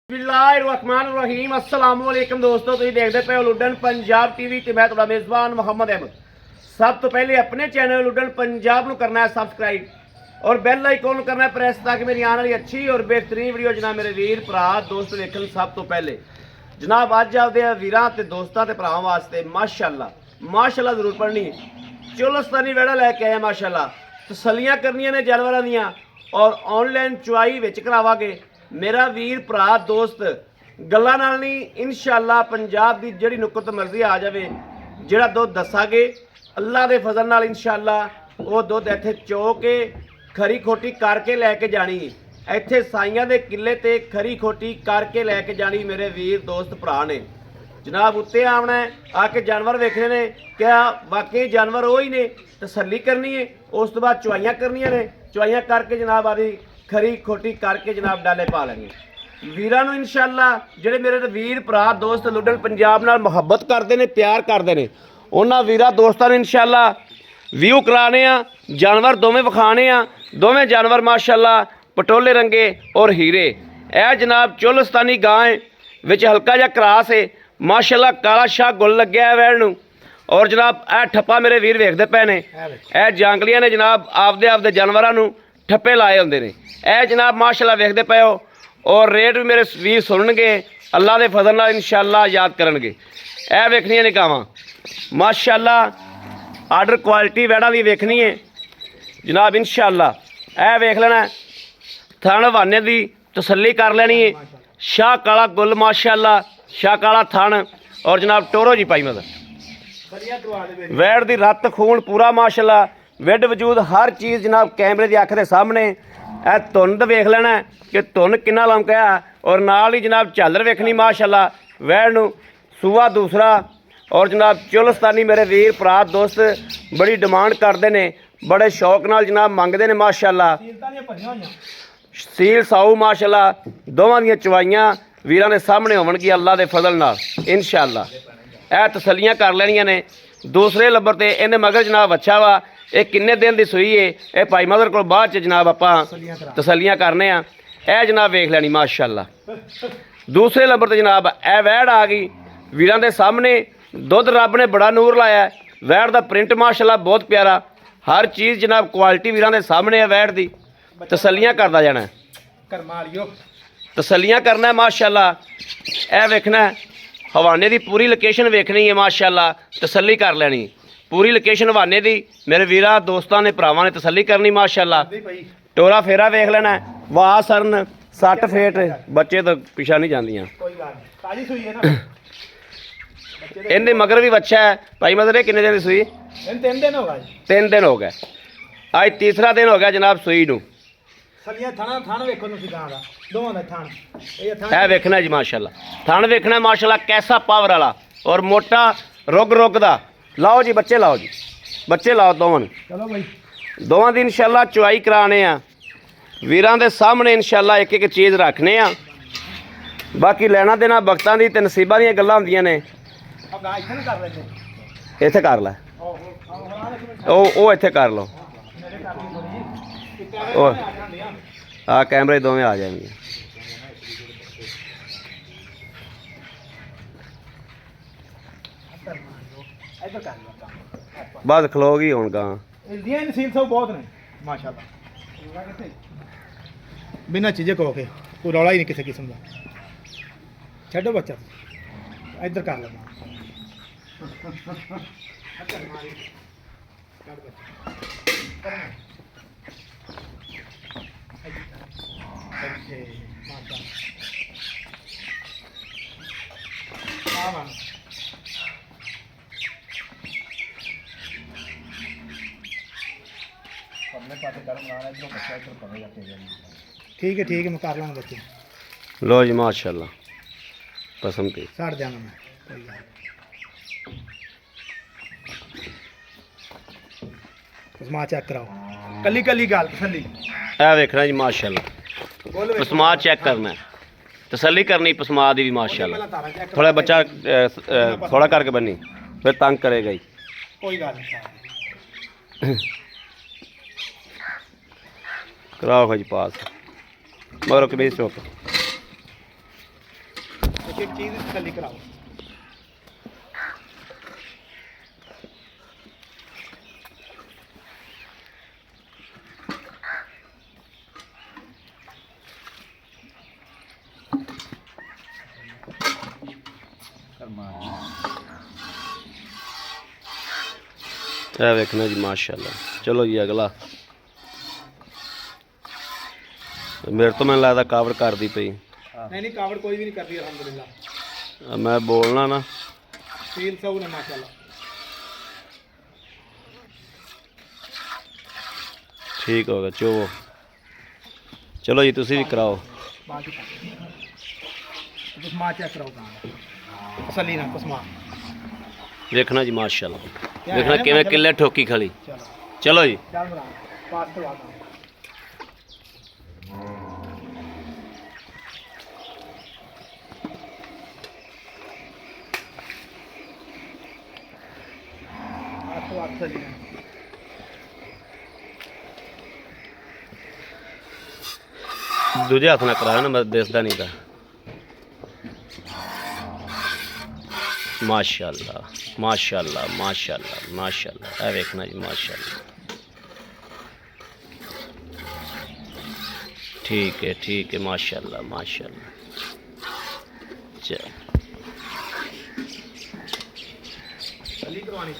बिस्मिल्लाहिर्रहमानिर्रहीम अस्सलाम वालेकुम दोस्तों, तुम देखते पे हो लुडन पंजाब टीवी ते मैं तुम्हारा मेज़बान मोहम्मद अहमद। सब तो पहले अपने चैनल लुडन पंजाब को करना है सबसक्राइब और बेल आइकॉन करना है प्रेस, ताकि मेरी आने वाली अच्छी और बेहतरीन वीडियो जनाब मेरे वीर भरा दोस्त देखने सब तो पहले। जनाब अज आपदे वीरां ते दोस्तां ते भरावां वास्ते माशाअल्लाह जरूर पढ़नी चोलस्तानी वेड़ा लैके आए माशाअल्लाह। तसलियां करनियां ने जानवरां दियां और ऑनलाइन चुआई विच करावांगे। मेरा वीर भरा दोस्त गल्लां नाल नहीं, इंशाअल्लाह पंजाब की जिहड़ी नुक्कत मर्जी आ जाए, जिहड़ा दुध दसांगे अल्लाह के फजल नाल इंशाअल्लाह वो दुध इत्थे चो के खरी खोटी करके लैके जानी। इत्थे साइयां दे किले ते खरी खोटी करके लैके जानी मेरे वीर दोस्त भरा ने। जनाब उत्ते आना है, आके जानवर वेखने ने, क्या वाकई जानवर वही ने, तसल्ली करनी है, उस तो बाद चुआइयां करनियां ने, चुआइयां करके जनाब आदि खरी खोटी करके जनाब डाले पा लेंगे। वीरां नूं इंशाअल्लाह जिहड़े मेरे वीर भरा दोस्त लुडन पंजाब नाल मुहब्बत करते हैं, प्यार करते हैं, उन्हां वीरां दोस्तां नूं इंशाअल्लाह व्यू कराने आ, जानवर दोवें विखाने आ। दोवें जानवर माशाअल्लाह पटोले रंगे और हीरे। यह जनाब चोलस्तानी गां है, विच हल्का जिहा क्रास है माशाअल्लाह, काला शाह गुल लग्या है वैड़ नूं। और जनाब यह ठप्पा मेरे वीर वेखदे पे ने, यह जांगलियां ने जनाब आपदे जानवरां नूं ठप्पे लाए होंदे ने। यह जनाब माशाअल्लाह वेखदे पे हो और रेट भी मेरे वीर सुनणगे, अल्लाह के फजल नाल इंशाअल्लाह याद करनगे। यह वेखनियां ने गावां माशाअल्लाह आर्डर क्वालिटी वैड़ा भी वेखनी है जनाब इंशाअल्लाह। यह वेख लेना थण हवाने की तसल्ली कर लेनी है। शाह काला गुल माशाअल्लाह, शाह काला थण और जनाब टोरो जी पाई मतलब वैड़ की रत खून पूरा माशाअल्लाह, विड वजूद हर चीज़ जनाब कैमरे की अख के सामने। यह धुंद वेख लेना कि धुन किन्ना लमकाया और नाल ही जनाब झालर वेखनी माशाअल्लाह। वैड़ नूं सूआ दूसरा और जनाब चोलस्तानी मेरे वीर भरा दोस्त बड़ी डिमांड करते हैं, बड़े शौक नाल जनाब मंगते हैं माशाअल्लाह। सील साऊ माशाअल्लाह दोवां दियां चवाइयां वीरां दे सामने होवणगी अल्लाह के फजल नाल इंशाअल्लाह। यह तसलियां कर लैनियां ने। दूसरे नंबर ते इहने मगर जनाब अच्छा वा, ये किन्ने दिन की सूई है, यह भाई मगर को बाद च जनाब आपां तसलियां करने आ। यह जनाब वेख लैनी माशाअल्लाह। दूसरे नंबर ते जनाब यह वैड़ आ गई वीरां दे सामने। दुध रब ने बड़ा नूर लाया, वैड़ का प्रिंट माशाअल्लाह बहुत प्यारा, हर चीज़ जनाब क्वालिटी वीरां दे सामने है। वैड़ दी तसलियां करदा जाना है, तसलियां करना है माशाअल्लाह। यह वेखना हवाने की पूरी लोकेशन वेखनी है माशाअल्लाह, तसल्ली कर लेनी पूरी लोकेशन हवाने की। मेरे वीरा दोस्तों ने भरावां ने तसल्ली करनी माशाअल्लाह। टोरा फेरा वेख लेना, वाह सरन 60 फेट बच्चे तो पिछा नहीं जांदियां। इनके मगर भी बच्चा है भाई मदर, किन्ने दिन सूई? 3 दिन हो गए, अज तीसरा दिन हो गया जनाब सूई नूं। है वेखना जी माशाअल्लाह, थन वेखना माशाअल्लाह कैसा पावर वाला और मोटा रुग रुग दा। लाओ जी बच्चे, लाओ जी बच्चे लाओ दोवां दी इंशाअल्लाह चुआई कराने आ वीरां दे सामने इंशाअल्लाह। एक एक चीज़ रखने आ, बाकी लेना देना वक्तां दी ते नसीबां दी गल्लां हुंदियां ने। इत्थे कर लै, ओ इत्थे कर लो, हाँ कैमरे दोवें आ जाएंगे। बस खलोगी हुण गां बहुत ने माशाअल्लाह, बिना चीज़े को के कोई रौला ही नहीं किसी किस्म का। छो बच्चा इधर कर लो ठीक है मैं कर लाँगा बच्चे। लो जी माशाअल्लाह पसंद थी सड़ जाना मैं पसमा चेक कराओ, कली कली गाल तसली। ए वेखना जी माशाअल्लाह, पसमा चेक करना है, तसल्ली करनी पसमा दी भी माशाअल्लाह। थोड़ा बच्चा थोड़ा करके बनी फिर तंग करेगा ही। कोई गल नहीं कराओ जी पास मगर कमीज चौक ਇੱਕ ਇੱਕ ਚੀਜ਼ ਤਸੱਲੀ ਕਰਾਓ। ਇਹ ਵੇਖਣਾ ਜੀ ਮਾਸ਼ਾਅੱਲਾ। ਚਲੋ ਜੀ ਅਗਲਾ। ਮੇਰੇ ਤੋਂ ਮੈਨੂੰ ਲੱਗਦਾ ਕਾਵੜ ਕਰਦੀ ਪਈ। ਨਹੀਂ ਨਹੀਂ ਕਾਵੜ ਕੋਈ ਵੀ ਨਹੀਂ ਕਰਦੀ ਅਲਹਮਦੁਲਿਲਾ। ਮੈਂ ਬੋਲਣਾ ਨਾ ਫੀਲ ਸਭ ਨੇ ਮਾਸ਼ਾਅੱਲਾ। ਠੀਕ ਹੋ ਗਿਆ ਚੋ। ਚਲੋ ਜੀ ਤੁਸੀਂ ਵੀ ਕਰਾਓ। ਬਾਕੀ ਕਸਮਾ ਚੈੱਕ ਕਰਾਓ ਤਾਂ ਤਸੱਲੀ ਨਾਲ ਕਸਮਾ ਵੇਖਣਾ ਜੀ ਮਾਸ਼ਾਅੱਲਾ। ਵੇਖਣਾ ਕਿਵੇਂ ਕਿੱਲੇ ਠੋਕੀ ਖਲੀ। ਚਲੋ ਚਲੋ ਜੀ। ਚੱਲ ਬਰਾ ਪਾਸ ਤੋਂ ਆਤਾ ਆਤੋ ਆਤ ਸਹੀ ਹੈ। ਦੂਜੇ ਹੱਥ ਨਾਲ ਕਰਾਇਆ ਨਾ ਮੈਂ ਦਿਸਦਾ ਨਹੀਂ ਤਾਂ। माशाल्लाह माशाल्लाह माशाल्लाह माशाल्लाह। ਇਹ ਵੇਖਣਾ ਜੀ माशाल्लाह। ठीक है माशाल्लाह माशाल्लाह। चल अली करवानी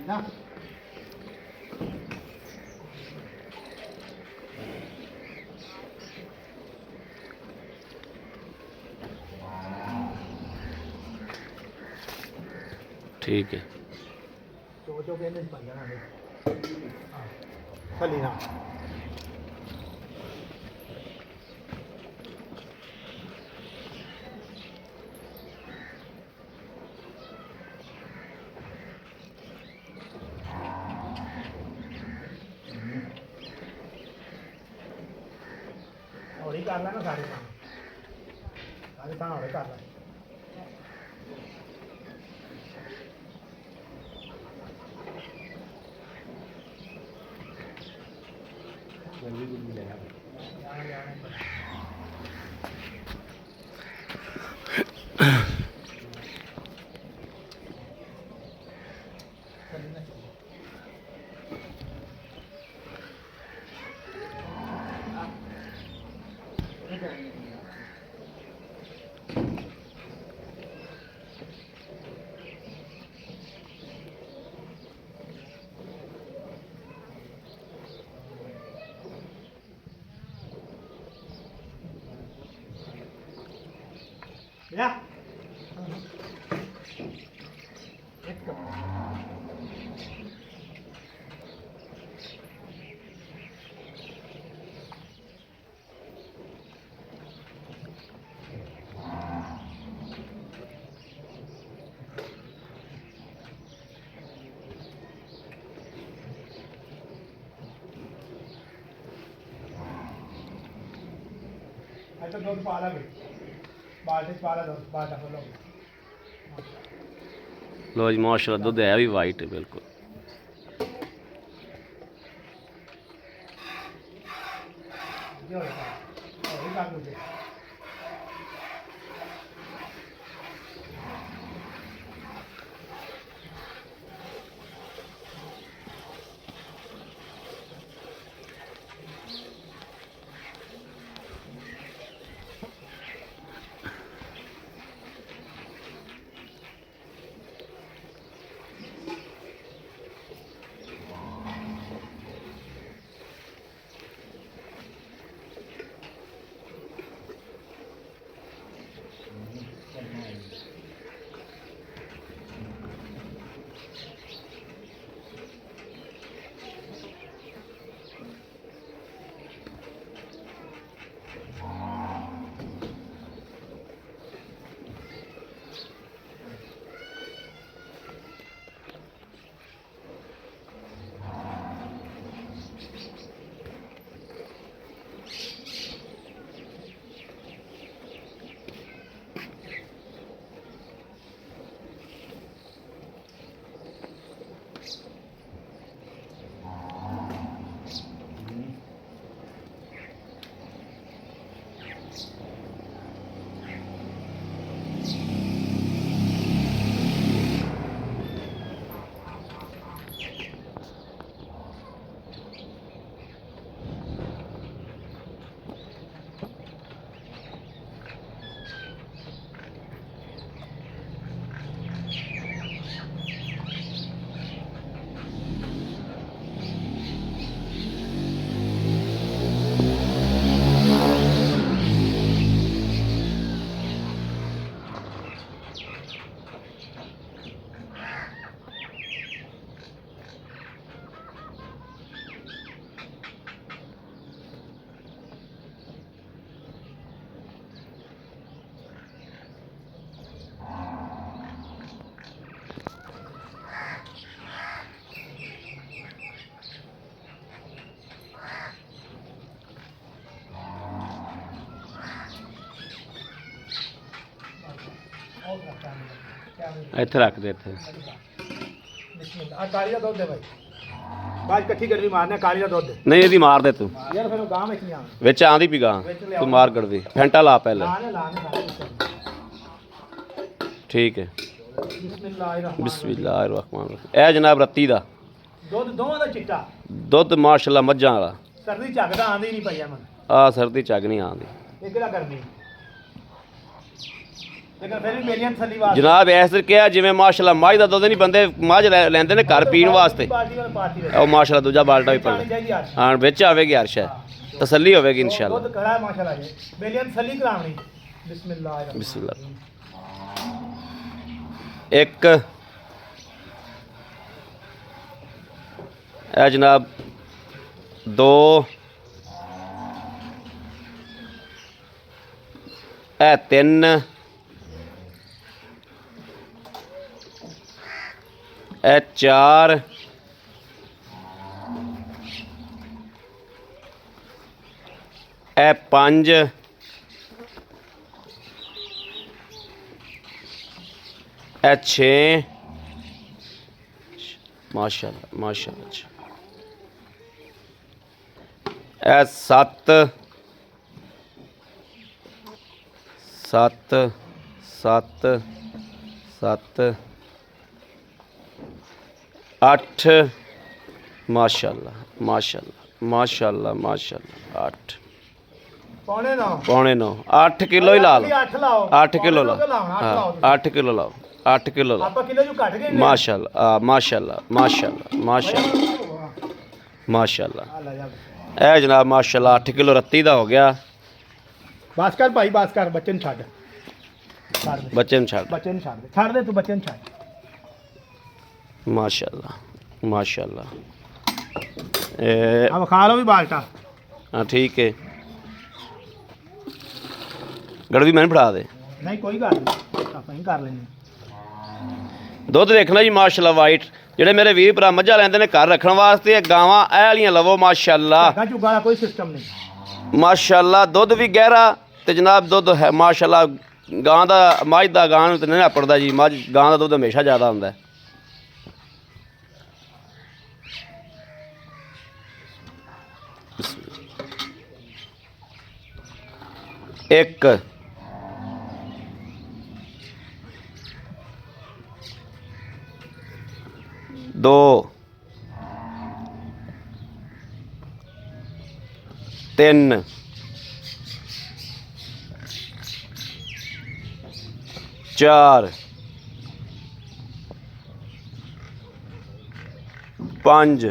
ना ठीक है। चो कहने बन जाना खाली ना हौली कर लेना सारे काम हौली कर लेना। Ya. Itu dua kepala nih. बाल्टी पाला दो बाल्टा खोलो। लो जी माशाल्लाह दूध है भी वाइट है बिल्कुल। ਇੱਥੇ ਰੱਖ ਦੇ ਇੱਥੇ। ਆ ਕਾਲੀ ਦਾ ਦੁੱਧ ਹੈ ਬਾਈ, ਬਾਅਦ ਇਕੱਠੀ ਗੜਵੀ ਮਾਰਨੇ ਕਾਲੀ ਦਾ ਦੁੱਧ ਨਹੀਂ ਇਹਦੀ ਮਾਰ ਦੇ ਤੂੰ, ਯਾਰ ਫਿਰ ਉਹ ਗਾਂ ਵਿੱਚ ਨਹੀਂ ਆਉਣਾ। ਵਿੱਚ ਆਂਦੀ ਪੀ ਗਾਂ, ਤੂੰ ਮਾਰ ਗੜਵੀ ਫੈਂਟਾ ਲਾ ਪਹਿਲੇ। ਲਾਣੇ ਠੀਕ ਹੈ। ਬਿਸਮਿਲ੍ਲਾਹਿਰਰਹਿਮਾਨਿਰਰਹੀਮ। ਬਿਸਮਿਲ੍ਲਾਹਿਰਰਹਿਮਾਨਿਰਰਹੀਮ। ਇਹ ਜਨਾਬ ਰੱਤੀ ਦਾ ਦੁੱਧ ਦੋਵਾਂ ਦਾ ਚਿੱਟਾ, ਦੁੱਧ ਮਾਸ਼ਾਅੱਲਾ ਮੱਝਾਂ ਵਾਲਾ। ਸਰਦੀ ਝੱਗਦਾ ਆਂਦੀ ਨਹੀਂ ਪਈ ਮਨ, ਆ ਸਰਦੀ ਚੱਗ ਨਹੀਂ ਆਉਂਦੀ ਇਹ ਕਿਹੜਾ ਕਰਨੀ ਲੇਕਿਨ ਫਿਰ ਵੀ ਮੇਰੀਆਂ ਥੱਲੀ ਵਾਸਤੇ ਜਨਾਬ। ਇਸ ਤਰੀਕੇ ਆ ਜਿਵੇਂ ਮਾਸ਼ਾਅੱਲਾ ਮੱਝ ਦਾ ਦੁੱਧ ਨਹੀਂ ਬੰਦੇ ਮੱਝ ਲੈਂਦੇ ਨੇ ਘਰ ਪੀਣ ਵਾਸਤੇ, ਪਾਰਟੀ ਵਾਲੇ ਪਾਰਟੀ ਉਹ ਮਾਸ਼ਾਅੱਲਾ ਦੂਜਾ ਬਾਲਟਾ ਵੀ ਪਾਣੀ ਪੜਦਾ। ਚਾਹੀਦੀ ਆ ਹਾਂ ਵਿੱਚ ਆਵੇਗੀ ਅਰਸ਼ਾ, ਤਸੱਲੀ ਹੋਵੇਗੀ ਇਨਸ਼ਾਅੱਲਾ। ਦੁੱਧ ਕੜਾ ਮਾਸ਼ਾਅੱਲਾ ਜੀ, ਮੇਰੀਆਂ ਥੱਲੀ ਕਰਾਉਣੀ। ਬਿਸਮਿਲ੍ਲਾਹਿਰਰਹਿਮਾਨਿਰਰਹੀਮ। ਬਿਸਮਿਲ੍ਲਾ। ਇੱਕ ਇਹ ਜਨਾਬ, ਦੋ, ਇਹ ਤਿੰਨ, ਇਹ ਚਾਰ, ਇਹ ਪੰਜ, ਇਹ ਛੇ, ਮਾਸ਼ਾਅੱਲਾ ਮਾਸ਼ਾਅੱਲਾ, ਇਹ ਸੱਤ, ਸੱਤ, ਸੱਤ, ਸੱਤ, ਅੱਠ, ਮਾਸ਼ਾਅੱਲਾ ਮਾਸ਼ਾਅੱਲਾ ਮਾਸ਼ਾਅੱਲਾ ਮਾਸ਼ਾਅੱਲਾ, ਅੱਠ, ਪੌਣੇ 9 ਪੌਣੇ 9, 8 ਕਿਲੋ ਹੀ ਲਾ ਲਓ। 8 ਲਾਓ, 8 ਕਿਲੋ ਲਾ, ਹਾਂ 8 ਕਿਲੋ ਲਾਓ, 8 ਕਿਲੋ ਲਾਓ। ਆਪਾਂ ਕਿਲੋ ਜੋ ਘਟ ਗਏ ਨੇ। ਮਾਸ਼ਾਅੱਲਾ ਮਾਸ਼ਾਅੱਲਾ ਮਾਸ਼ਾਅੱਲਾ ਮਾਸ਼ਾਅੱਲਾ ਮਾਸ਼ਾਅੱਲਾ। ਆ ਲੈ ਜਾ ਇਹ ਜਨਾਬ ਮਾਸ਼ਾਅੱਲਾ 8 ਕਿਲੋ ਰੱਤੀ ਦਾ ਹੋ ਗਿਆ। ਬਸ ਕਰ ਭਾਈ, ਬਸ ਕਰ, ਬੱਚੇ ਨੂੰ ਛੱਡ, ਛੱਡ ਦੇ ਬੱਚੇ ਨੂੰ ਛੱਡ। ਬੱਚੇ ਨੂੰ ਛੱਡ ਦੇ, ਛੱਡ ਦੇ ਤੂੰ ਬੱਚੇ ਨੂੰ ਛੱਡ। ਮਾਸ਼ਾਅੱਲਾ ਮਾਸ਼ਾਅੱਲਾ। ਆ ਖਾ ਲਓ ਵੀ ਬਾਲਟਾ। ਹਾਂ ਠੀਕ ਹੈ। ਗੜਵੀ ਮੈਨੂੰ ਫੜਾ ਦੇ। ਨਹੀਂ ਕੋਈ ਗੱਲ ਨਹੀਂ, ਆਪਾਂ ਹੀ ਕਰ ਲੈਂਦੇ। ਦੁੱਧ ਦੇਖਣਾ ਜੀ ਮਾਸ਼ਾਅੱਲਾ ਵਾਈਟ। ਜਿਹੜੇ ਮੇਰੇ ਵੀਰ ਭਰਾ ਮੱਝਾਂ ਲੈਂਦੇ ਨੇ ਘਰ ਰੱਖਣ ਵਾਸਤੇ, ਇਹ ਗਾਵਾਂ ਇਹ ਵਾਲੀਆਂ ਲਵੋ ਮਾਸ਼ਾਅੱਲਾ ਝਾਗਾ ਝੁਗਾ ਦਾ ਕੋਈ ਸਿਸਟਮ ਨਹੀਂ। ਮਾਸ਼ਾਅੱਲਾ। ਦੁੱਧ ਵੀ ਗਹਿਰਾ ਤੇ ਜਨਾਬ ਦੁੱਧ ਹੈ ਮਾਸ਼ਾਅੱਲਾ। ਗਾਂ ਦਾ ਮੱਝ ਦਾ ਗਾਂ ਨੂੰ ਤਾਂ ਨਹੀਂ ਆਪੜਦਾ ਜੀ, ਮੱਝ ਗਾਂ ਦਾ ਦੁੱਧ ਹਮੇਸ਼ਾ ਜ਼ਿਆਦਾ ਹੁੰਦਾ ਹੈ। ਇੱਕ, ਦੋ, ਤਿੰਨ, ਚਾਰ, ਪੰਜ,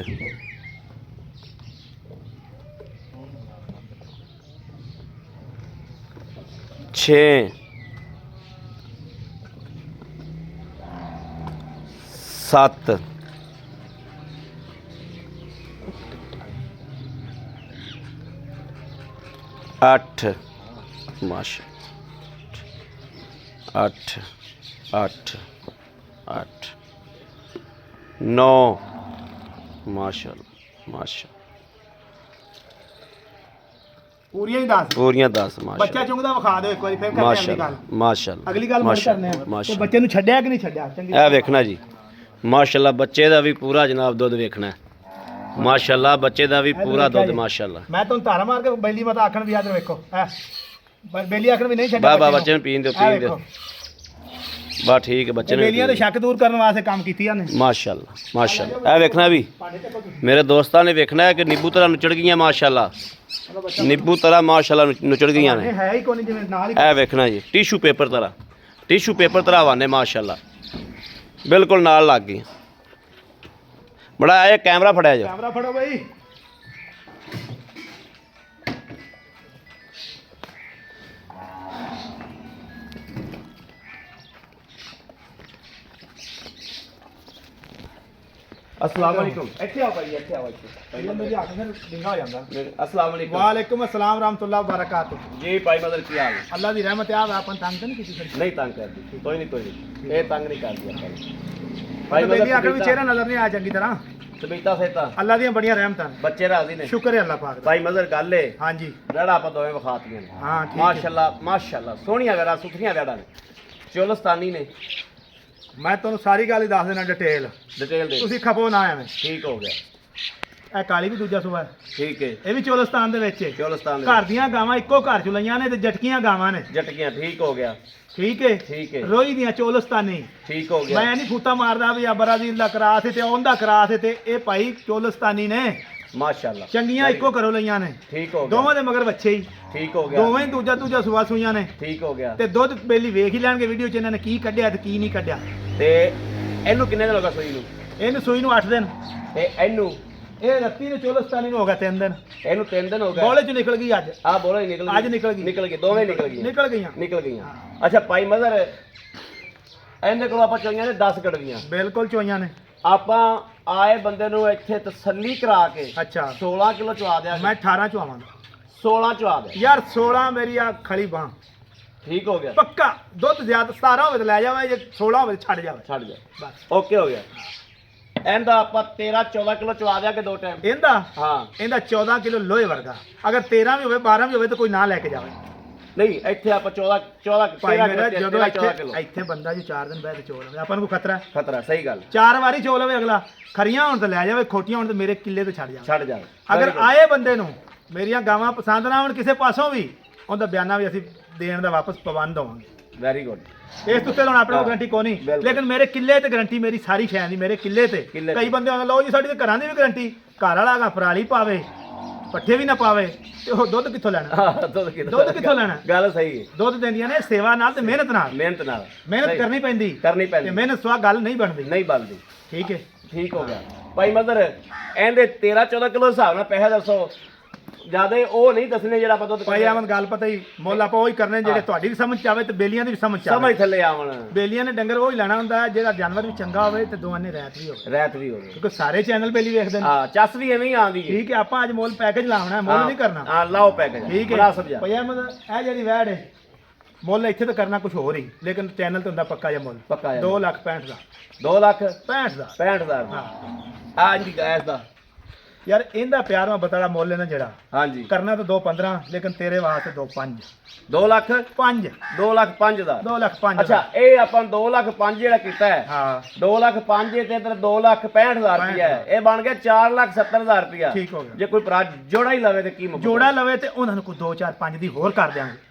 ਛੇ, ਸੱਤ, ਅੱਠ, ਮਾਸ਼ਾ, ਅੱਠ, ਅੱਠ, ਅੱਠ, ਨੌ, ਮਾਸ਼ਾਅੱਲਾ ਮਾਸ਼ਾ, ਪੂਰੀਆਂ ਹੀ ਦੱਸ। ਪੂਰੀਆਂ 10 ਮਾਸ਼ਾ, ਬੱਚਾ ਚੁੰਗਦਾ ਵਿਖਾ ਦਿਓ ਇੱਕ ਵਾਰੀ, ਫਿਰ ਕਰਦੇ ਆਂ ਅਗਲੀ ਗੱਲ। ਮਾਸ਼ਾਅੱਲਾ ਅਗਲੀ ਗੱਲ ਮਰ ਕਰਨੇ ਆ ਤੇ ਬੱਚੇ ਨੂੰ ਛੱਡਿਆ ਕਿ ਨਹੀਂ ਛੱਡਿਆ ਚੰਗੀ ਇਹ ਵੇਖਣਾ ਜੀ ਮਾਸ਼ਾਅੱਲਾ। ਬੱਚੇ ਦਾ ਵੀ ਪੂਰਾ ਜਨਾਬ ਦੁੱਧ ਵੇਖਣਾ ਮਾਸ਼ਾਅੱਲਾ। ਬੱਚੇ ਦਾ ਵੀ ਪੂਰਾ ਦੁੱਧ ਮਾਸ਼ਾਅੱਲਾ। ਮੈਂ ਤੁਹਾਨੂੰ ਧਾਰਾ ਮਾਰ ਕੇ ਬੈਲੀ ਮਾਤਾ ਆਖਣ ਵੀ ਆਦਰ ਵੇਖੋ, ਬੇਲੀ ਆਖਣ ਵੀ ਨਹੀਂ ਛੱਡਿਆ। ਬਾ ਬੱਚੇ ਨੂੰ ਪੀਣ ਦਿਓ ਪੀਣ ਦਿਓ। ਬਾ ਠੀਕ ਹੈ ਬੱਚੇ ਨੂੰ ਬੇਲੀਆਂ ਦੇ ਸ਼ੱਕ ਦੂਰ ਕਰਨ ਵਾਸਤੇ ਕੰਮ ਕੀਤੀਆਂ ਨੇ ਮਾਸ਼ਾਅੱਲਾ ਮਾਸ਼ਾਅੱਲਾ। ਇਹ ਵੇਖਣਾ ਵੀ ਮੇਰੇ ਦੋਸਤਾਂ ਨੇ ਵੇਖਣਾ ਹੈ ਕਿ ਨਿੰਬੂ ਤਰ੍ਹਾਂ ਨੁਚੜ ਗਈਆਂ ਮਾਸ਼ਾਅੱਲਾ। ਨਿੰਬੂ ਤਰ੍ਹਾਂ ਮਾਸ਼ਾਅੱਲਾ ਨੁਚੜ ਗਈਆਂ ਨੇ। ਇਹ ਹੈ ਹੀ ਕੋਈ ਜਿਵੇਂ ਨਾਲ ਹੀ ਇਹ ਵੇਖਣਾ ਜੀ ਟਿਸ਼ੂ ਪੇਪਰ ਤਰ੍ਹਾਂ, ਟਿਸ਼ੂ ਪੇਪਰ ਤਰ੍ਹਾਂ ਵਾਨੇ ਮਾਸ਼ਾਅੱਲਾ, ਬਿਲਕੁਲ ਨਾਲ ਲੱਗ ਗਈ। ਬੜਾ ਇਹ ਕੈਮਰਾ ਫੜਿਆ ਜਾ। ਕੈਮਰਾ ਫੜੋ ਬਈ। अस्सलाम वालेकुम। ਇੱਥੇ ਆਓ ਭਾਈ, ਇੱਥੇ ਆਓ। ਪਹਿਲਾਂ ਮੇਰੀ ਅੱਖ ਫਿਰ ਡਿੰਗਾ ਹੋ ਜਾਂਦਾ। अस्सलाम वालेकुम। ਵਾਲੇਕੁਮ अस्सलाम रहमतुल्लाह बरकातहू। जी भाई मदर की हाल है? ਅੱਲਾ ਦੀ ਰਹਿਮਤ ਆ, ਆਪਾਂ ਤੰਗ ਤਾਂ ਨਹੀਂ ਕੀਤੀ ਫਿਰ। नहीं तंग कर दी कोई नहीं ये तंग नहीं कर दिया ਭਾਈ ਬੇਲੀ ਅੱਖ ਵੀ ਚਿਹਰਾ ਨਜ਼ਰ ਨਹੀਂ ਆਇਆ ਚੰਗੀ ਤਰ੍ਹਾਂ। ਸਬੀਤਾ ਸੇਤਾ ਅੱਲਾ ਦੀਆਂ ਬੜੀਆਂ ਰਹਿਮਤਾਂ ਨੇ। ਬੱਚੇ ਰਾਜ਼ੀ ਨੇ। ਸ਼ੁਕਰ ਹੈ ਅੱਲਾ ਪਾਕ ਦਾ। ਭਾਈ ਮਜ਼ਰ ਗੱਲ ਏ ਹਾਂਜੀ ਰੜਾ ਆਪਾਂ ਦੋਵੇਂ ਵਿਖਾਤੀਆਂ ਨੇ। ਹਾਂ ਠੀਕ ਹੈ। ਮਾਸ਼ਾਅੱਲਾ ਮਾਸ਼ਾਅੱਲਾ ਸੋਹਣੀਆਂ ਵੇੜਾ ਸੁਥਰੀਆਂ ਵੇੜਾ ਨੇ। ਚੋਲਸਤਾਨੀ ਨੇ। ਮੈਂ ਤੁਹਾਨੂੰ ਸਾਰੀ ਗੱਲ ਹੀ ਦੱਸ ਦੇਣਾ ਡਿਟੇਲ, ਡਿਟੇਲ ਦੇ। ਤੁਸੀਂ ਖਪੋ ਨਾ ਐਵੇਂ। ਠੀਕ ਹੋ ਗਿਆ। ਇਹ ਕਾਲੀ ਵੀ ਦੂਜਾ ਸੂਆ ਹੈ, ਠੀਕ ਹੈ। ਇਹ ਵੀ ਚੋਲਸਤਾਨ ਦੇ ਵਿੱਚ ਹੈ। ਚੋਲਸਤਾਨ ਦੇ ਘਰ ਦੀਆਂ ਗਾਵਾਂ ਇੱਕੋ ਘਰ ਚ ਲਈਆਂ ਨੇ ਤੇ ਜਟਕੀਆਂ ਗਾਵਾਂ ਨੇ। ਜਟਕੀਆਂ। ਠੀਕ ਹੋ ਗਿਆ। ਠੀਕ ਹੈ। ਠੀਕ ਹੈ। ਰੋਈ ਦੀਆਂ ਚੋਲਸਤਾਨੀ। ਠੀਕ ਹੋ ਗਿਆ। ਮੈਂ ਨਹੀਂ ਫੂਤਾ ਮਾਰਦਾ ਵੀ ਆ ਬਰਾਜ਼ੀਲ ਦਾ ਕਰਾ ਸੀ ਤੇ ਉਹਦਾ ਕਰਾ ਸੀ ਤੇ ਇਹ ਭਾਈ ਚੋਲਸਤਾਨੀ ਨੇ। ਮਾਸ਼ਾਅੱਲਾ ਚੰਗੀਆਂ ਇੱਕੋ ਘਰੋਂ ਲਈਆਂ ਨੇ। ਠੀਕ ਹੋ ਗਿਆ। ਦੋਵਾਂ ਦੇ ਮਗਰ ਬੱਚੇ ਹੀ। ਠੀਕ ਹੋ ਗਿਆ। ਦੋਵੇਂ ਹੀ ਦੂਜਾ ਸੂਆ ਸੂਈਆਂ ਨੇ। ਠੀਕ ਹੋ ਗਿਆ। ਤੇ ਦੁੱਧ ਬੇਲੀ ਵੇਖ ਹੀ ਲੈਣਗੇ ਵੀਡੀਓ 'ਚ ਇਹਨਾਂ ਨੇ ਕੀ ਕੱਢਿਆ ਤੇ ਕੀ ਨਹੀਂ ਕੱਢਿਆ। ਤੇ ਇਹਨੂੰ ਕਿੰਨੇ ਦਿਨ ਹੋ ਗਏ ਸੂਈ ਨੂੰ? ਇਹਨੂੰ ਸੂਈ ਨੂੰ 8 ਦਿਨ। ਤੇ ਇਹਨੂੰ ਇਹ ਰੱਤੀ ਨੇ ਚੋਲਸਤਾਨੀ ਨੂੰ ਹੋ ਗਿਆ 3 ਦਿਨ। ਇਹਨੂੰ 3 ਦਿਨ ਹੋ ਗਏ। ਬੋਲੇ 'ਚ ਨਿਕਲ ਗਈ ਅੱਜ। ਆਹ ਬੋਲੇ ਨਿਕਲ ਗਈ। ਅੱਜ ਨਿਕਲ ਗਈ। ਨਿਕਲ ਗਈ। ਦੋਵੇਂ ਨਿਕਲ ਗਈਆਂ। ਨਿਕਲ ਗਈਆਂ। ਨਿਕਲ ਗਈਆਂ। ਅੱਛਾ ਭਾਈ ਮਦਰ, ਇਹਦੇ ਕੋਲ ਆਪਾਂ ਚੋਈਆਂ ਨੇ 10 ਕੜਵੀਆਂ। ਬਿਲਕੁਲ ਚੋਈਆਂ ਨੇ। ਆਪਾਂ ਆਏ ਬੰਦੇ ਨੂੰ ਇੱਥੇ ਤਸੱਲੀ ਕਰਾ ਕੇ ਅੱਛਾ 16 ਕਿਲੋ ਚਵਾ ਦਿਆ। ਮੈਂ 18 ਚਵਾਵਾਂਗਾ। 16 ਚਵਾ ਦਿਆ ਯਾਰ 16 ਮੇਰੀ ਆ ਖਲੀ ਬਾਂਹ। ਠੀਕ ਹੋ ਗਿਆ। ਪੱਕਾ ਦੁੱਧ ਜ਼ਿਆਦਾ 17 ਹੋਵੇ ਤੇ ਲੈ ਜਾਵੇ, ਜੇ 16 ਹੋਵੇ ਤੇ ਛੱਡ ਜਾਵੇ। ਛੱਡ ਜਾ। ਬਸ ਓਕੇ ਹੋ ਗਿਆ। ਇਹਦਾ ਆਪਾਂ 13 14 ਕਿਲੋ ਚਵਾ ਦਿਆ ਕਿ 2 ਟਾਈਮ। ਇਹਦਾ ਹਾਂ 14 ਕਿਲੋ ਲੋਹੇ ਵਰਗਾ। ਅਗਰ 13 ਵੀ ਹੋਵੇ 12 ਵੀ ਹੋਵੇ ਤਾਂ ਕੋਈ ਨਾ ਲੈ ਕੇ ਜਾਵੇ। ਨਹੀਂ ਇੱਥੇ ਆਪਾਂ 14 ਭਾਈ 13 ਮੇਰਾ ਕਿਲੋ ਜਦੋਂ 14 ਕਿਲੋ ਇੱਥੇ ਬੰਦਾ ਜੀ 4 ਦਿਨ ਬਾਅਦ ਚੋਲ ਲਵੇ, ਆਪਾਂ ਨੂੰ ਕੋਈ ਖਤਰਾ ਹੈ? ਖਤਰਾ। ਸਹੀ ਗੱਲ। 4 ਵਾਰੀ ਚੋਲ ਲਵੇ ਅਗਲਾ। ਖਰੀਆਂ ਹੁਣ ਤਾਂ ਲੈ ਜਾਵੇ, ਖੋਟੀਆਂ ਹੁਣ ਤਾਂ ਮੇਰੇ ਕਿੱਲੇ ਤੇ ਛੱਡ ਜਾਵੇ। ਛੱਡ ਜਾ। ਅਗਰ ਆਏ ਬੰਦੇ ਨੂੰ ਮੇਰੀਆਂ ਗਾਵਾਂ ਪਸੰਦ ਨਾ ਆਉਣ ਕਿਸੇ ਪਾਸੋਂ ਵੀ, ਉਹਦਾ ਬਿਆਨਾ ਵੀ ਅਸੀਂ ਦੇਣ ਦਾ ਵਾਪਸ ਪਾਬੰਦ ਹੋਵਾਂਗੇ। Very good. ਇਸ ਤੋਂ ਉੱਤੇ ਹੁਣ ਆਪਣੇ ਕੋਲ ਗਰੰਟੀ ਕੋਈ ਨਹੀਂ, ਬਿਲਕੁਲ। ਲੇਕਿਨ ਮੇਰੇ ਕਿੱਲੇ ਤੇ ਗਰੰਟੀ ਮੇਰੀ ਸਾਰੀ ਸ਼ੈ ਦੀ ਮੇਰੇ ਕਿੱਲੇ ਤੇ। ਕਿੱਲੇ ਕਈ ਬੰਦੇ ਆਉਂਦੇ ਲਓ ਜੀ ਸਾਡੀ ਤੇ ਘਰਾਂ ਦੀ ਵੀ ਗਰੰਟੀ। ਘਰ ਵਾਲਾ ਗਾ ਪਰਾਲੀ ਪਾਵੇ, ਪੱਠੇ ਵੀ ਨਾ ਪਾਵੇ ਤੇ ਉਹ ਦੁੱਧ ਕਿੱਥੋਂ ਲੈਣਾ? ਦੁੱਧ ਕਿੱਥੋਂ ਲੈਣਾ? ਗੱਲ ਸਹੀ ਹੈ। ਦੁੱਧ ਦਿੰਦੀਆਂ ਨੇ ਸੇਵਾ ਨਾਲ ਤੇ ਮਿਹਨਤ ਨਾਲ। ਮਿਹਨਤ ਨਾਲ। ਮਿਹਨਤ ਸਹੀ। ਕਰਨੀ ਪੈਂਦੀ ਤੇ ਮਿਹਨਤ ਸਵਾ ਗੱਲ ਨਹੀਂ ਬਣਦੀ। ਨਹੀਂ ਬਣਦੀ। ਠੀਕ ਹੈ। ਠੀਕ ਹੋ ਗਿਆ। ਭਾਈ ਮਦਰ ਇਹਦੇ 13 14 ਕਿਲੋ ਹਿਸਾਬ ਨਾਲ ਪੈਸੇ ਦੱਸੋ। ਜਿਆਦਾ ਉਹ ਨਹੀਂ ਦੱਸਣੇ ਜਿਹੜਾ ਆਪਾਂ ਦੁੱਧ ਭਾਈ ਆਮਨ ਗੱਲ ਪਤਾ ਹੀ ਮੁੱਲ ਆਪਾਂ ਉਹੀ ਕਰਨੇ ਜਿਹੜੇ ਤੁਹਾਡੀ ਵੀ ਸਮਝ ਚ ਆਵੇ ਤੇ ਬੇਲੀਆਂ ਦੀ ਵੀ ਸਮਝ ਚ ਆਵੇ। ਸਮਝ ਥੱਲੇ ਆਵਣ। ਬੇਲੀਆਂ ਨੇ ਡੰਗਰ ਉਹ ਹੀ ਲੈਣਾ ਹੁੰਦਾ ਹੈ ਜਿਹੜਾ ਜਾਨਵਰ ਵੀ ਚੰਗਾ ਹੋਵੇ ਤੇ ਦੋਵਾਂ ਨੇ ਰਹਿਤ ਵੀ ਹੋਵੇ। ਰਹਿਤ ਵੀ ਹੋਵੇ। ਕਿਉਂਕਿ ਸਾਰੇ ਚੈਨਲ ਬੇਲੀ ਵੇਖਦੇ ਨੇ। ਹਾਂ ਚੱਸ ਵੀ ਐਵੇਂ ਹੀ ਆਉਂਦੀ ਹੈ। ਠੀਕ ਹੈ। ਆਪਾਂ ਅੱਜ ਮੁੱਲ ਪੈਕੇਜ ਲਾਉਣਾ ਹੈ, ਮੁੱਲ ਨਹੀਂ ਕਰਨਾ। ਹਾਂ ਲਾਓ ਪੈਕੇਜ। ਠੀਕ ਬੜਾ ਹੈ। ਸਮਝਾ। ਭਾਈ ਆਮਨ ਇਹ ਜਿਹੜੀ ਵੈੜ ਹੈ ਮੁੱਲ ਇੱਥੇ ਤਾਂ ਕਰਨਾ ਕੁਝ ਹੋਰ ਹੀ, ਲੇਕਿਨ ਚੈਨਲ ਤੇ ਹੁੰਦਾ ਪੱਕਾ ਜਿਹਾ ਮੁੱਲ। ਪੱਕਾ ਜਿਹਾ 2,65,000 ਦਾ। 2,65,000 ਦਾ 65,000 ਹਾਂ। ਆ ਜੀ ਗੈਸ ਦਾ। ਯਾਰ ਇਹਦਾ ਪਿਆਰ ਮੈਂ ਬਤਾਲਾ ਮੁੱਲ ਹੈ ਨਾ ਜਿਹੜਾ ਹਾਂਜੀ ਕਰਨਾ ਤਾਂ 2,15, ਲੇਕਿਨ ਤੇਰੇ ਵਾਸਤੇ 2,5 2 ਲੱਖ 5 2 ਲੱਖ 5 ਦਾ। 2,05,000 ਅੱਛਾ ਇਹ ਆਪਾਂ 2 ਲੱਖ 5 ਜਿਹੜਾ ਕੀਤਾ ਹੈ। ਹਾਂ 2 ਲੱਖ 5 ਤੇ ਇਧਰ 2,65,000 ਰੁਪਇਆ ਹੈ। ਇਹ ਬਣ ਗਿਆ 4,70,000 ਰੁਪਇਆ। ਠੀਕ ਹੋ ਗਿਆ। ਜੇ ਕੋਈ ਭਰਾ ਜੋੜਾ ਹੀ ਲਵੇ ਤੇ ਕੀ ਮੁੱਕ ਜੋੜਾ ਲਵੇ ਤੇ ਉਹਨਾਂ ਨੂੰ ਕੋਈ 2 4 5 ਦੀ ਹੋਰ ਕਰ ਦਿਆਂਗੇ।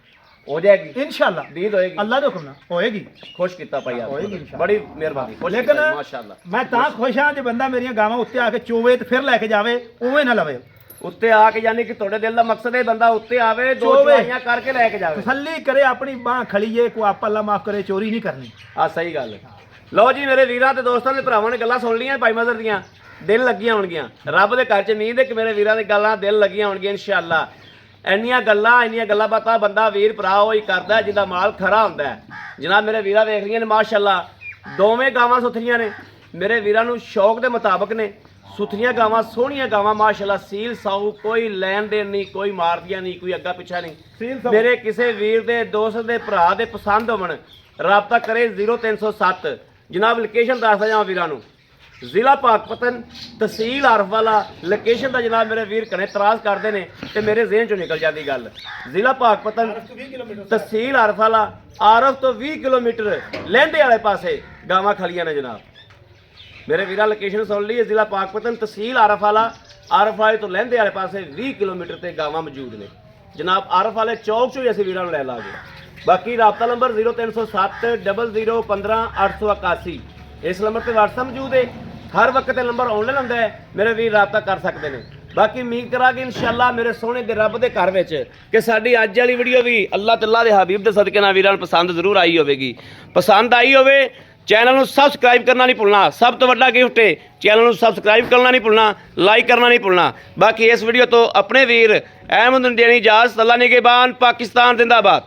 ਹੋ ਜਾਏਗੀ। ਇਨਸ਼ਾਅੱਲਾ ਡੀਲ ਹੋਏਗੀ। ਅੱਲਾ ਦੇ ਹੁਕਮ ਨਾਲ ਹੋਏਗੀ। ਖੁਸ਼ ਕੀਤਾ ਭਾਈ ਆਪ ਹੋਏਗੀ ਇਨਸ਼ਾਅੱਲਾ। ਬੜੀ ਮਿਹਰਬਾਨੀ। ਖੁਸ਼ ਲੇਕਿਨ ਕੀਤਾ, ਮਾਸ਼ਾਅੱਲਾ। ਮੈਂ ਤਾਂ ਖੁਸ਼ ਹਾਂ ਜੇ ਬੰਦਾ ਮੇਰੀਆਂ ਗਾਵਾਂ ਉੱਤੇ ਆ ਕੇ ਚੋਵੇ ਤੇ ਫਿਰ ਲੈ ਕੇ ਜਾਵੇ, ਉਵੇਂ ਨਾ ਲਵੇ। ਉੱਤੇ ਆ ਕੇ ਯਾਨੀ ਕਿ ਤੁਹਾਡੇ ਦਿਲ ਦਾ ਮਕਸਦ ਹੈ ਬੰਦਾ ਉੱਤੇ ਆਵੇ, 2 ਚੋਵੇ। ਚਵਾਈਆਂ ਕਰਕੇ ਲੈ ਕੇ ਜਾਵੇ। ਤਸੱਲੀ ਕਰੇ, ਆਪਣੀ ਬਾਹ ਖੜੀਏ, ਕੋਈ ਆਪ ਅੱਲਾ ਮਾਫ ਕਰੇ, ਚੋਰੀ ਨਹੀਂ ਕਰਨੀ। ਆ ਸਹੀ ਗੱਲ ਹੈ। ਲਓ ਜੀ ਮੇਰੇ ਵੀਰਾਂ ਤੇ ਦੋਸਤਾਂ ਦੇ ਭਰਾਵਾਂ ਨੇ ਗੱਲਾਂ ਸੁਣ ਲਈਆਂ ਭਾਈ ਮਦਰ ਦੀਆਂ। ਦਿਲ ਲੱਗੀਆਂ ਹੋਣਗੀਆਂ। ਰੱਬ ਦੇ ਘਰ 'ਚ ਉਮੀਦ ਹੈ ਕਿ ਮੇਰੇ ਵੀਰਾਂ ਦੀ ਗੱਲਾਂ ਦਿਲ ਲੱਗੀਆਂ ਹੋਣਗੀਆਂ ਇਨਸ਼ਾਅੱਲਾ। ਇੰਨੀਆਂ ਗੱਲਾਂ ਬਾਤਾਂ ਬੰਦਾ ਵੀਰ ਭਰਾ ਉਹ ਹੀ ਕਰਦਾ ਜਿਹਦਾ ਮਾਲ ਖਰਾ ਹੁੰਦਾ ਹੈ। ਜਨਾਬ ਮੇਰੇ ਵੀਰਾਂ ਵੇਖ ਰਹੀਆਂ ਨੇ ਮਾਸ਼ਾਅੱਲਾ ਦੋਵੇਂ ਗਾਵਾਂ ਸੁਥਰੀਆਂ ਨੇ। ਮੇਰੇ ਵੀਰਾਂ ਨੂੰ ਸ਼ੌਕ ਦੇ ਮੁਤਾਬਕ ਨੇ। ਸੁਥਰੀਆਂ ਗਾਵਾਂ, ਸੋਹਣੀਆਂ ਗਾਵਾਂ ਮਾਸ਼ਾਅੱਲਾ। ਸੀਲ ਸਾਊ ਕੋਈ ਲੈਣ ਦੇਣ ਨਹੀਂ, ਕੋਈ ਮਾਰਦੀਆਂ ਨਹੀਂ, ਕੋਈ ਅੱਗਾ ਪਿੱਛਾ ਨਹੀਂ। ਮੇਰੇ ਕਿਸੇ ਵੀਰ ਦੇ ਦੋਸਤ ਦੇ ਭਰਾ ਦੇ ਪਸੰਦ ਹੋਵਣ ਰਾਬਤਾ ਕਰੇ 0307। ਜਨਾਬ ਲੋਕੇਸ਼ਨ ਦੱਸਦਾ ਜਾਵਾਂ ਵੀਰਾਂ ਨੂੰ। ਜ਼ਿਲ੍ਹਾ ਪਾਕਪਤਨ, ਤਹਿਸੀਲ ਆਰਫਵਾਲਾ। ਲੋਕੇਸ਼ਨ ਦਾ ਜਨਾਬ ਮੇਰੇ ਵੀਰ ਘਣੇ ਇਤਰਾਜ਼ ਕਰਦੇ ਨੇ ਤੇ ਮੇਰੇ ਜ਼ਿਹਨ ਚੋਂ ਨਿਕਲ ਜਾਂਦੀ ਗੱਲ। ਜ਼ਿਲ੍ਹਾ ਪਾਕਪਤਨ, ਤਹਿਸੀਲ ਆਰਫਵਾਲਾ। ਆਰਫ ਤੋਂ 20 ਕਿਲੋਮੀਟਰ ਲਹਿੰਦੇ ਵਾਲੇ ਪਾਸੇ ਗਾਵਾਂ ਖਲੀਆਂ ਨੇ ਜਨਾਬ। ਮੇਰੇ ਵੀਰਾਂ ਲੋਕੇਸ਼ਨ ਸੁਣ ਲਈ। ਜ਼ਿਲ੍ਹਾ ਪਾਕਪਤਨ, ਤਹਿਸੀਲ ਆਰਫਵਾਲਾ। ਆਰਫਵਾਲੇ ਤੋਂ ਲਹਿੰਦੇ ਵਾਲੇ ਪਾਸੇ 20 ਕਿਲੋਮੀਟਰ ਤੇ ਗਾਵਾਂ ਮੌਜੂਦ ਨੇ ਜਨਾਬ। ਆਰਫਵਾਲੇ ਚੌਕ ਚੋਂ ਹੀ ਅਸੀਂ ਵੀਰਾਂ ਨੂੰ ਲੈ ਲਾਂਗੇ। ਬਾਕੀ ਰਾਬਤਾ ਨੰਬਰ 0307 00 15 881। ਇਸ ਨੰਬਰ ਤੇ WhatsApp ਮੌਜੂਦ ਹੈ। ਹਰ ਵਕਤ ਇਹ ਨੰਬਰ ਆਨਲਾਈਨ ਹੁੰਦਾ ਹੈ। ਮੇਰੇ ਵੀਰ ਰਾਬਤਾ ਕਰ ਸਕਦੇ ਨੇ। ਬਾਕੀ ਉਮੀਦ ਕਰਾਂਗੇ ਇਨਸ਼ਾਅੱਲਾ ਮੇਰੇ ਸੋਹਣੇ ਦੇ ਰੱਬ ਦੇ ਘਰ ਵਿੱਚ ਕਿ ਸਾਡੀ ਅੱਜ ਵਾਲੀ ਵੀਡੀਓ ਵੀ ਅੱਲਾਹ ਤਾਲਾ ਦੇ ਹਬੀਬ ਦੇ ਸਦਕੇ ਨਾਲ ਵੀਰਾਂ ਨੂੰ ਪਸੰਦ ਜ਼ਰੂਰ ਆਈ ਹੋਵੇਗੀ। ਪਸੰਦ ਆਈ ਹੋਵੇ ਚੈਨਲ ਨੂੰ ਸਬਸਕ੍ਰਾਈਬ ਕਰਨਾ ਨਹੀਂ ਭੁੱਲਣਾ। ਸਭ ਤੋਂ ਵੱਡਾ ਗਿਫਟ ਹੈ, ਚੈਨਲ ਨੂੰ ਸਬਸਕ੍ਰਾਈਬ ਕਰਨਾ ਨਹੀਂ ਭੁੱਲਣਾ, ਲਾਈਕ ਕਰਨਾ ਨਹੀਂ ਭੁੱਲਣਾ। ਬਾਕੀ ਇਸ ਵੀਡੀਓ ਤੋਂ ਆਪਣੇ ਵੀਰ ਅਹਿਮਦ ਨੂੰ ਦੇਣੀ ਇਜਾਜ਼ਤ। ਅੱਲਾ ਨਿਗਹਿਬਾਨ। ਪਾਕਿਸਤਾਨ ਜ਼ਿੰਦਾਬਾਦ।